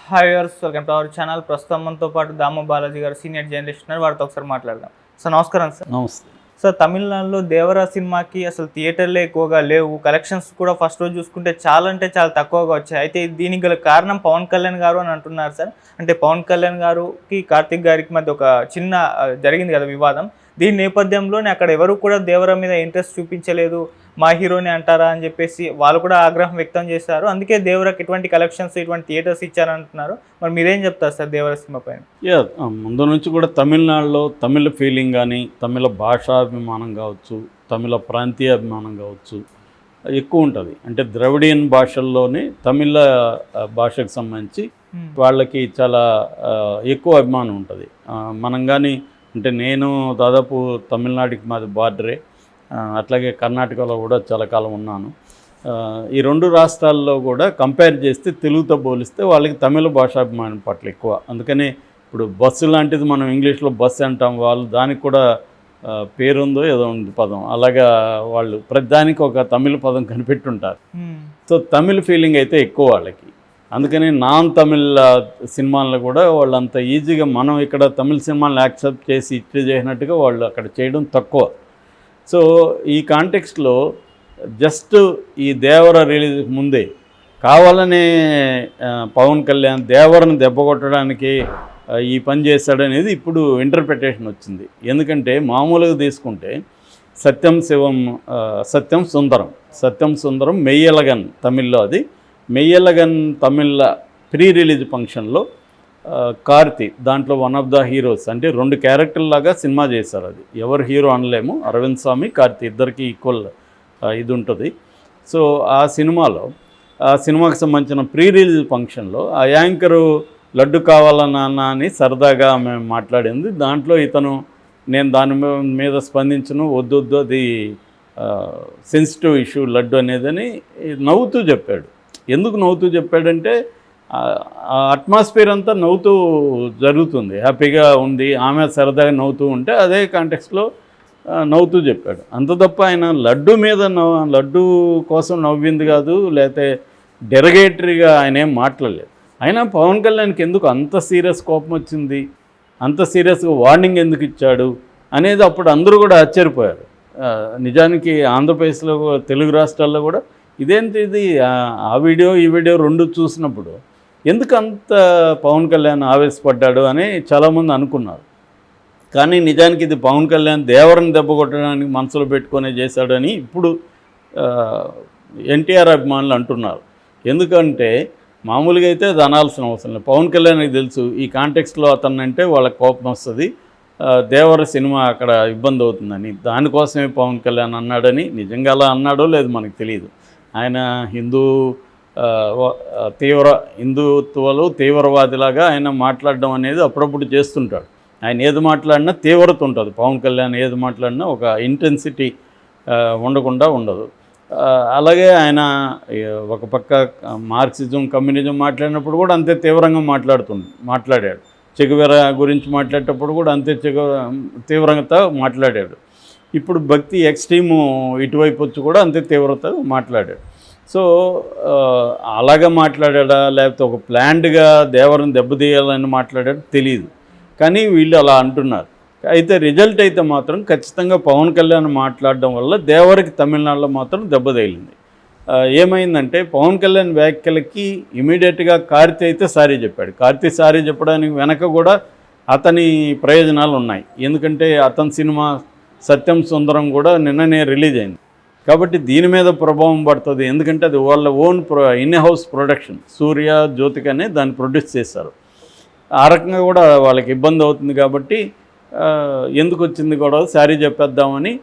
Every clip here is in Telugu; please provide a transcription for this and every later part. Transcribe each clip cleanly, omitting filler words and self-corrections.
Hi viewers, welcome to our channel. ప్రస్తుతం మనతో పాటు దాము బాలాజీ గారు సీనియర్ జర్నలిస్ట్ ఉన్నారు. వారితో ఒకసారి మాట్లాడదాం. సార్ నమస్కారం. సార్ నమస్తే. సార్, తమిళనాడులో దేవరా సినిమాకి అసలు థియేటర్లే ఎక్కువగా లేవు. కలెక్షన్స్ కూడా ఫస్ట్ రోజు చూసుకుంటే చాలా అంటే చాలా తక్కువగా వచ్చాయి. అయితే దీనికి గల కారణం పవన్ కళ్యాణ్ గారు అని అంటున్నారు సార్. అంటే పవన్ కళ్యాణ్ గారికి కార్తిక్ గారికి మధ్య ఒక చిన్న జరిగింది కదా వివాదం. దీని నేపథ్యంలోనే అక్కడ ఎవరు కూడా దేవరా మీద ఇంట్రెస్ట్ చూపించలేదు, మా హీరోని అంటారా అని చెప్పేసి వాళ్ళు కూడా ఆగ్రహం వ్యక్తం చేశారు. అందుకే దేవరాకి ఇటువంటి కలెక్షన్స్, ఇటువంటి థియేటర్స్ ఇచ్చారంటున్నారు. మరి మీరేం చెప్తారు సార్ దేవరా సినిమా పైన? ముందు నుంచి కూడా తమిళనాడులో తమిళ ఫీలింగ్ కానీ, తమిళ భాషాభిమానం కావచ్చు, తమిళ ప్రాంతీయ అభిమానం కావచ్చు ఎక్కువ ఉంటుంది. అంటే ద్రవిడియన్ భాషల్లోనే తమిళ భాషకు సంబంధించి వాళ్ళకి చాలా ఎక్కువ అభిమానం ఉంటుంది. మనం కానీ అంటే నేను దాదాపు తమిళనాడుకి మాది బార్డరే, అట్లాగే కర్ణాటకలో కూడా చాలా కాలం ఉన్నాను. ఈ రెండు రాష్ట్రాల్లో కూడా కంపేర్ చేస్తే తెలుగుతో పోలిస్తే వాళ్ళకి తమిళ భాషాభిమానం పట్ల ఎక్కువ. అందుకని ఇప్పుడు బస్సు లాంటిది మనం ఇంగ్లీష్లో బస్సు అంటాం, వాళ్ళు దానికి కూడా పేరుందో ఏదో ఉంది పదం, అలాగా వాళ్ళు ప్రతిదానికి ఒక తమిళ పదం కనిపెట్టుంటారు. సో తమిళ ఫీలింగ్ అయితే ఎక్కువ వాళ్ళకి. అందుకని నాన్ తమిళ్ సినిమాలను కూడా వాళ్ళు అంత ఈజీగా మనం ఇక్కడ తమిళ సినిమాలను యాక్సెప్ట్ చేసి ఇచ్చి చేసినట్టుగా వాళ్ళు అక్కడ చేయడం తక్కువ. సో ఈ కాంటెక్స్ట్లో జస్ట్ ఈ దేవర రిలీజ్ ముందే కావాలనే పవన్ కళ్యాణ్ దేవరను దెబ్బకొట్టడానికి ఈ పని చేశాడనేది ఇప్పుడు ఇంటర్ప్రిటేషన్ వచ్చింది. ఎందుకంటే మామూలుగా తీసుకుంటే సత్యం సుందరం మెయ్యలగన్ తమిళ్లో, అది మెయ్యలగన్ తమిళ ప్రీ రిలీజ్ ఫంక్షన్లో కార్తీ దాంట్లో వన్ ఆఫ్ ద హీరోస్, అంటే రెండు క్యారెక్టర్లాగా సినిమా చేశారు. అది ఎవరు హీరో అనలేము, అరవింద్ స్వామి కార్తీ ఇద్దరికి ఈక్వల్ ఇది ఉంటుంది. సో ఆ సినిమాకి సంబంధించిన ప్రీ రిలీజ్ ఫంక్షన్లో ఆ యాంకరు లడ్డు కావాలా నాన్న అని సరదాగా మేము మాట్లాడింది. దాంట్లో ఇతను నేను దాని మీద స్పందించను, వద్దు అది సెన్సిటివ్ ఇష్యూ లడ్డు అనేదని నవ్వుతూ చెప్పాడు. ఎందుకు నవ్వుతూ చెప్పాడంటే ఆ అట్మాస్ఫియర్ అంతా నవ్వుతూ జరుగుతుంది, హ్యాపీగా ఉంది, ఆమె సరదాగా నవ్వుతూ ఉంటే అదే కాంటెక్స్లో నవ్వుతూ చెప్పాడు. అంత తప్ప ఆయన లడ్డు కోసం నవ్వింది కాదు, లేకపోతే డెరగేటరీగా ఆయన ఏం మాట్లాడలేదు. అయినా పవన్ కళ్యాణ్కి ఎందుకు అంత సీరియస్ కోపం వచ్చింది, అంత సీరియస్గా వార్నింగ్ ఎందుకు ఇచ్చాడు అనేది అప్పుడు అందరూ కూడా ఆశ్చర్యపోయారు. నిజానికి ఆంధ్రప్రదేశ్లో తెలుగు రాష్ట్రాల్లో కూడా ఇదేంటి ఇది ఆ వీడియో ఈ వీడియో రెండు చూసినప్పుడు ఎందుకు అంత పవన్ కళ్యాణ్ ఆవేశపడ్డాడు అని చాలామంది అనుకున్నారు. కానీ నిజానికి ఇది పవన్ కళ్యాణ్ దేవరని దెబ్బ కొట్టడానికి మనసులో పెట్టుకునే చేశాడని ఇప్పుడు ఎన్టీఆర్ అభిమానులు అంటున్నారు. ఎందుకంటే మామూలుగా అయితే అది అనాల్సిన అవసరం లేదు. పవన్ కళ్యాణ్కి తెలుసు ఈ కాంటెక్స్లో అతనంటే వాళ్ళకి కోపం వస్తుంది, దేవర సినిమా అక్కడ ఇబ్బంది అవుతుందని. దానికోసమే పవన్ కళ్యాణ్ అన్నాడని, నిజంగా అలా అన్నాడో లేదు మనకు తెలియదు. ఆయన హిందుత్వాలు తీవ్రవాదిలాగా ఆయన మాట్లాడడం అనేది అప్పుడప్పుడు చేస్తుంటాడు. ఆయన ఏది మాట్లాడినా తీవ్రత ఉంటుంది. పవన్ కళ్యాణ్ ఏది మాట్లాడినా ఒక ఇంటెన్సిటీ ఉండకుండా ఉండదు. అలాగే ఆయన ఒక పక్క మార్క్సిజం కమ్యూనిజం మాట్లాడినప్పుడు కూడా అంతే తీవ్రంగా మాట్లాడాడు. చెగువెర గురించి మాట్లాడేటప్పుడు కూడా అంతే తీవ్రంగా మాట్లాడాడు. ఇప్పుడు భక్తి ఎక్స్ట్రీము ఇటువైపు వచ్చి కూడా అంతే తీవ్రత మాట్లాడాడు. సో అలాగా మాట్లాడా లేకపోతే ఒక ప్లాన్డ్గా దేవరని దెబ్బతీయాలని మాట్లాడాడు తెలియదు, కానీ వీళ్ళు అలా అంటున్నారు. అయితే రిజల్ట్ అయితే మాత్రం ఖచ్చితంగా పవన్ కళ్యాణ్ మాట్లాడడం వల్ల దేవరికి తమిళనాడులో మాత్రం దెబ్బ తగిలింది. ఏమైందంటే పవన్ కళ్యాణ్ వ్యాఖ్యలకి ఇమీడియట్గా కార్తీ అయితే సారీ చెప్పాడు. కార్తీ సారీ చెప్పడానికి వెనక కూడా అతని ప్రయోజనాలు ఉన్నాయి. ఎందుకంటే అతని సినిమా సత్యం సుందరం కూడా నిన్ననే రిలీజ్ అయింది కాబట్టి దీని మీద ప్రభావం పడుతుంది. ఎందుకంటే అది వాళ్ళ ఓన్ ఇన్ హౌస్ ప్రొడక్షన్, సూర్య జ్యోతికనే దాన్ని ప్రొడ్యూస్ చేశారు. ఆ రకంగా కూడా వాళ్ళకి ఇబ్బంది అవుతుంది కాబట్టి ఎందుకు వచ్చింది కూడా సారీ చెప్పేద్దామని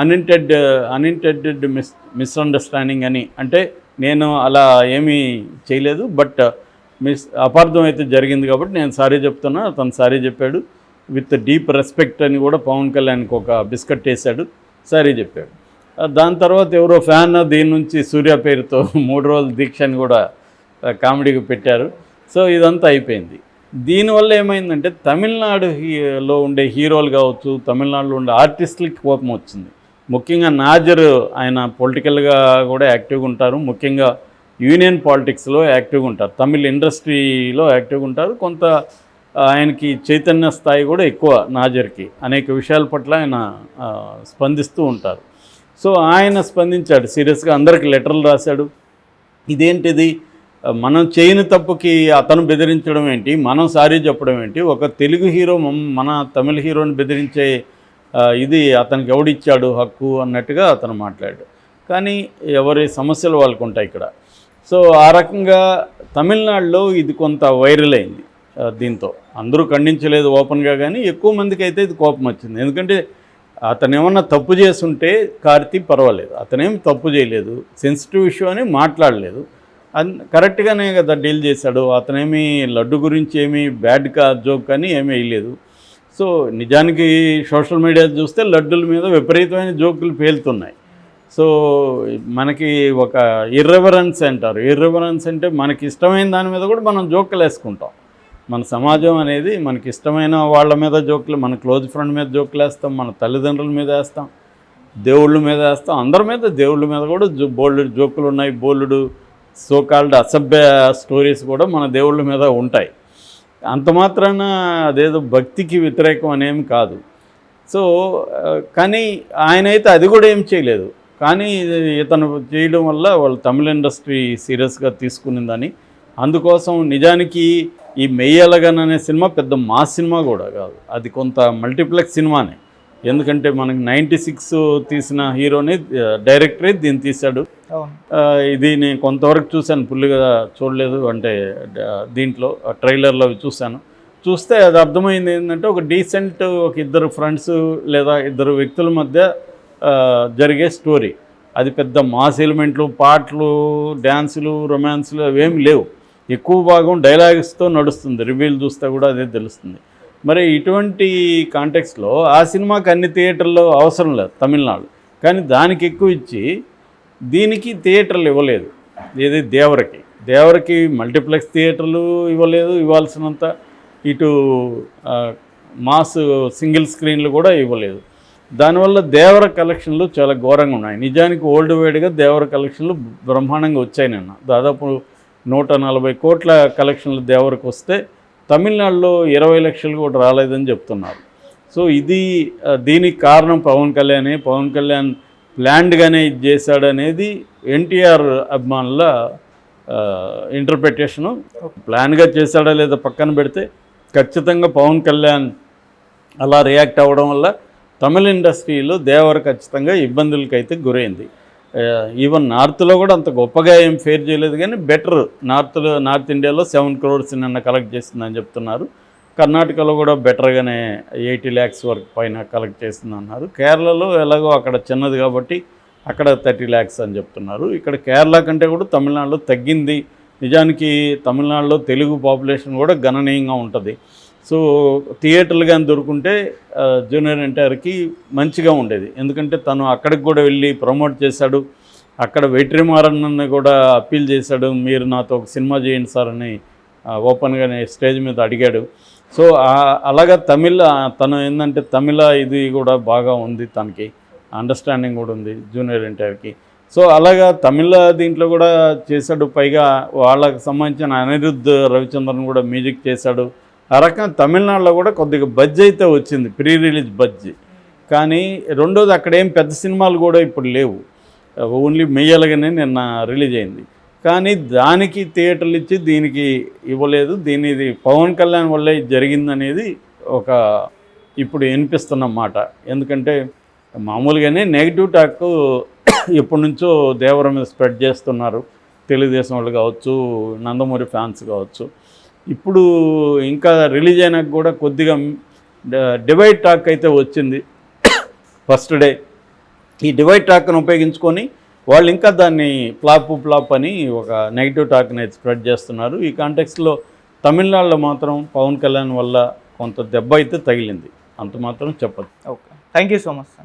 అన్ఇంటెండెడ్ మిస్అండర్స్టాండింగ్ అని, అంటే నేను అలా ఏమీ చేయలేదు, బట్ అపార్థం అయితే జరిగింది కాబట్టి నేను సారీ చెప్తున్నా. అతను సారీ చెప్పాడు విత్ డీప్ రెస్పెక్ట్ అని కూడా పవన్ కళ్యాణ్కి ఒక బిస్కెట్ వేశాడు, సారీ చెప్పాడు. దాని తర్వాత ఎవరో ఫ్యాన్ దీని నుంచి సూర్య పేరుతో 3 రోజుల దీక్ష అని కూడా కామెడీకి పెట్టారు. సో ఇదంతా అయిపోయింది. దీనివల్ల ఏమైందంటే తమిళనాడులో ఉండే హీరోలు కావచ్చు, తమిళనాడులో ఉండే ఆర్టిస్టులకి కోపం వచ్చింది. ముఖ్యంగా నాజర్ ఆయన పొలిటికల్గా కూడా యాక్టివ్గా ఉంటారు. ముఖ్యంగా యూనియన్ పాలిటిక్స్లో యాక్టివ్గా ఉంటారు, తమిళ్ ఇండస్ట్రీలో యాక్టివ్గా ఉంటారు. కొంత ఆయనకి చైతన్య స్థాయి కూడా ఎక్కువ, నాజర్కి అనేక విషయాల పట్ల ఆయన స్పందిస్తూ ఉంటారు. సో ఆయన స్పందించాడు సీరియస్గా, అందరికి లెటర్లు రాశాడు. ఇదేంటిది, మనం చేయని తప్పుకి అతను బెదిరించడం ఏంటి, మనం సారీ చెప్పడం ఏంటి, ఒక తెలుగు హీరో మన తమిళ హీరోని బెదిరించే ఇది అతనికి ఎవడిచ్చాడు హక్కు అన్నట్టుగా అతను మాట్లాడాడు. కానీ ఎవరి సమస్యలు వాళ్ళకు ఉంటాయి ఇక్కడ. సో ఆ రకంగా తమిళనాడులో ఇది కొంత వైరల్ అయింది. దీంతో అందరూ ఖండించలేదు ఓపెన్గా, కానీ ఎక్కువ మందికి అయితే ఇది కోపం వచ్చింది. ఎందుకంటే అతను ఏమన్నా తప్పు చేస్తుంటే కార్తీ పర్వాలేదు, అతనేం తప్పు చేయలేదు, సెన్సిటివ్ ఇష్యూ అని మాట్లాడలేదు, కరెక్ట్గానే కదా డీల్ చేశాడు. అతనేమి లడ్డు గురించి ఏమీ బ్యాడ్ జోక్ కానీ ఏమీ వేయలేదు. సో నిజానికి సోషల్ మీడియా చూస్తే లడ్డుల మీద విపరీతమైన జోకులు పేలుతున్నాయి. సో మనకి ఒక ఇర్రెవరెన్స్ అంటారు, ఇర్రెవరెన్స్ అంటే మనకి ఇష్టమైన దాని మీద కూడా మనం జోకులు వేసుకుంటాం. మన సమాజం అనేది మనకి ఇష్టమైన వాళ్ళ మీద జోకులు, మన క్లోజ్ ఫ్రెండ్ మీద జోకులు వేస్తాం, మన తల్లిదండ్రుల మీద వేస్తాం, దేవుళ్ళ మీద వేస్తాం, అందరి మీద, దేవుళ్ళ మీద కూడా బోల్డ్ జోకులు ఉన్నాయి. బోల్డ్ సోకాల్డ్ అసభ్య స్టోరీస్ కూడా మన దేవుళ్ళ మీద ఉంటాయి. అంత మాత్రాన అదేదో భక్తికి వ్యతిరేకం అనేమి కాదు. సో కానీ ఆయన అయితే అది కూడా ఏం చేయలేదు. కానీ ఇతను చేయడం వల్ల వాళ్ళు తమిళ ఇండస్ట్రీ సీరియస్గా తీసుకునిందని, అందుకోసం నిజానికి ఈ మెయ్యలగన్ అనే సినిమా పెద్ద మాస్ సినిమా కూడా కాదు, అది కొంత మల్టీప్లెక్స్ సినిమానే. ఎందుకంటే మనకి 96 తీసిన హీరోని డైరెక్టరే దీన్ని తీశాడు. ఇది నేను కొంతవరకు చూశాను, ఫుల్గా చూడలేదు, అంటే దీంట్లో ట్రైలర్లో చూశాను. చూస్తే అది అర్థమైంది ఏంటంటే ఒక డీసెంట్, ఒక ఇద్దరు ఫ్రెండ్స్ లేదా ఇద్దరు వ్యక్తుల మధ్య జరిగే స్టోరీ. అది పెద్ద మాస్ ఎలిమెంట్లు, పాటలు, డ్యాన్సులు, రొమాన్స్లు అవేమి లేవు. ఎక్కువ భాగం డైలాగ్స్తో నడుస్తుంది. రివ్యూలు చూస్తే కూడా అదే తెలుస్తుంది. మరి ఇటువంటి కాంటెక్స్లో ఆ సినిమాకి అన్ని థియేటర్లు అవసరం లేదు తమిళనాడు, కానీ దానికి ఎక్కువ ఇచ్చి దీనికి థియేటర్లు ఇవ్వలేదు. ఏది దేవరకి మల్టీప్లెక్స్ థియేటర్లు ఇవ్వలేదు, ఇవ్వాల్సినంత. ఇటు మాస్ సింగిల్ స్క్రీన్లు కూడా ఇవ్వలేదు. దానివల్ల దేవర కలెక్షన్లు చాలా ఘోరంగా ఉన్నాయి. నిజానికి ఓల్డ్ వైడ్గా దేవర కలెక్షన్లు బ్రహ్మాండంగా వచ్చాయి. నిన్న దాదాపు 140 కోట్ల కలెక్షన్లు దేవరకు వస్తే తమిళనాడులో 20 లక్షలు కూడా రాలేదని చెప్తున్నారు. సో ఇది దీనికి కారణం పవన్ కళ్యాణ్ ప్లాన్డ్గానే ఇది చేశాడనేది ఎన్టీఆర్ అభిమానుల ఇంటర్ప్రిటేషను. ప్లాన్గా చేశాడా లేదా పక్కన పెడితే, ఖచ్చితంగా పవన్ కళ్యాణ్ అలా రియాక్ట్ అవ్వడం వల్ల తమిళ ఇండస్ట్రీలో దేవర ఖచ్చితంగా ఇబ్బందులకైతే గురైంది. ఈవెన్ నార్త్లో కూడా అంత గొప్పగా ఏం ఫేర్ చేయలేదు, కానీ బెటర్. నార్త్ ఇండియాలో 7 crores నిన్న కలెక్ట్ చేసిందని చెప్తున్నారు. కర్ణాటకలో కూడా బెటర్గానే 80 lakhs వరకు పైన కలెక్ట్ చేస్తుందన్నారు. కేరళలో ఎలాగో అక్కడ చిన్నది కాబట్టి అక్కడ 30 lakhs అని చెప్తున్నారు. ఇక్కడ కేరళ కంటే కూడా తమిళనాడులో తగ్గింది. నిజానికి తమిళనాడులో తెలుగు పాపులేషన్ కూడా గణనీయంగా ఉంటుంది. సో థియేటర్లు కానీ దొరుకుంటే జూనియర్ ఎన్టీఆర్కి మంచిగా ఉండేది. ఎందుకంటే తను అక్కడికి కూడా వెళ్ళి ప్రమోట్ చేశాడు. అక్కడ వెట్రిమారన్ని కూడా అప్పీల్ చేశాడు, మీరు నాతో ఒక సినిమా చేయండి సార్ అని ఓపెన్గానే స్టేజ్ మీద అడిగాడు. సో అలాగా తను ఏంటంటే తమిళ ఇది కూడా బాగా ఉంది, తనకి అండర్స్టాండింగ్ కూడా ఉంది జూనియర్ ఎన్టీఆర్కి. సో అలాగా తమిళ దీంట్లో కూడా చేశాడు. పైగా వాళ్ళకి సంబంధించిన అనిరుద్ధ్ రవిచంద్రన్ కూడా మ్యూజిక్ చేశాడు. ఆ రకంగా తమిళనాడులో కూడా కొద్దిగా బడ్జ్ అయితే వచ్చింది, ప్రీ రిలీజ్ బడ్జ్. కానీ రెండోది అక్కడేం పెద్ద సినిమాలు కూడా ఇప్పుడు లేవు, ఓన్లీ మెయ్యలగానే నిన్న రిలీజ్ అయింది. కానీ దానికి థియేటర్లు ఇచ్చి దీనికి ఇవ్వలేదు. ఇది పవన్ కళ్యాణ్ వల్లే జరిగిందనేది ఒక ఇప్పుడు వినిపిస్తున్న మాట. ఎందుకంటే మామూలుగానే నెగిటివ్ టాక్ ఎప్పటి నుంచో దేవర మీద స్ప్రెడ్ చేస్తున్నారు, తెలుగుదేశం వాళ్ళు కావచ్చు, నందమూరి ఫ్యాన్స్ కావచ్చు. ఇప్పుడు ఇంకా రిలీజ్ అయినాక కూడా కొద్దిగా డివైడ్ టాక్ అయితే వచ్చింది ఫస్ట్ డే. ఈ డివైడ్ టాక్ను ఉపయోగించుకొని వాళ్ళు ఇంకా దాన్ని ఫ్లాప్ అని ఒక నెగిటివ్ టాక్ని అయితే స్ప్రెడ్ చేస్తున్నారు. ఈ కాంటెక్స్లో తమిళనాడులో మాత్రం పవన్ కళ్యాణ్ వల్ల కొంత దెబ్బ అయితే తగిలింది, అంత మాత్రం చెప్పదు. Okay, thank you so much sir.